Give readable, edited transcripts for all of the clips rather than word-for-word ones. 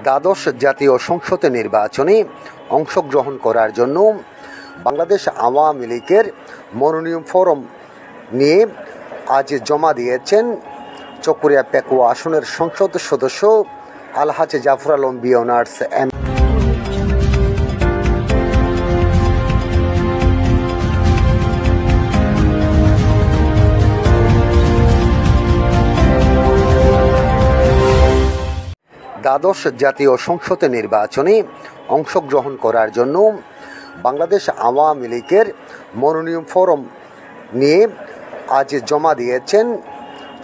দ্বাদশ জাতীয় সংসদ নির্বাচনে অংশগ্রহণ করার জন্য বাংলাদেশ আওয়ামী লীগের মনোনয়ন ফরম নিয়ে আজ জমা দিয়েছেন চকরিয়া পেকুয়া আসনের সংসদ সদস্য আলহাজ জাফর আলম বিয়নার্স এম। দ্বাদশ জাতীয় সংসদ নির্বাচনে অংশগ্রহণ করার জন্য বাংলাদেশ আওয়ামী লীগের মনোনয়ন ফরম নিয়ে আজ জমা দিয়েছেন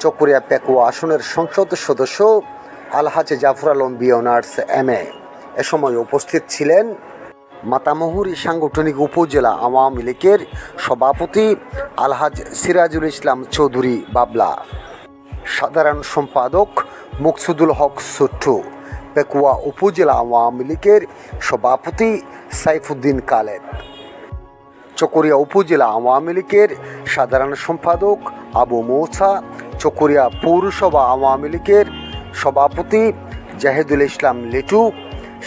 চকরিয়া পেকুয়া আসনের সংসদ সদস্য আলহাজ জাফর আলম বিয়নার্স এম এ। এ সময় উপস্থিত ছিলেন মাতামুহুরী সাংগঠনিক উপজেলা আওয়ামী লীগের সভাপতি আলহাজ সিরাজুল ইসলাম চৌধুরী বাবলা, সাধারণ সম্পাদক মুকসুদুল হক সুট্টু, পেকুয়া উপজেলা আওয়ামী লীগের সভাপতি সাইফুদ্দিন কালেদ, চকরিয়া উপজেলা আওয়ামী লীগের সাধারণ সম্পাদক আবু মৌসা, চকরিয়া পৌরসভা আওয়ামী লীগের সভাপতি জাহিদুল ইসলাম লিটু,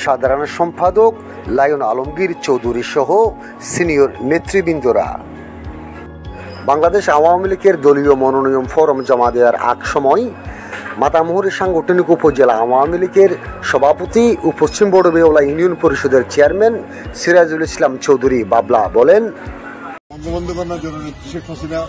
সাধারণ সম্পাদক লায়ন আলমগীর চৌধুরী সহ সিনিয়র নেতৃবৃন্দরা। বাংলাদেশ আওয়ামী লীগের দলীয় মনোনয়ন ফরম জমা দেওয়ার আগ সময় মাতামুহুরী সাংগঠনিক উপজেলা আওয়ামী লীগের সভাপতি ও পশ্চিম বড়বেওলা ইউনিয়ন পরিষদের চেয়ারম্যান সিরাজুল ইসলাম চৌধুরী বাবলা বলেন, বঙ্গবন্ধু কন্যা জননেত্রী শেখ হাসিনা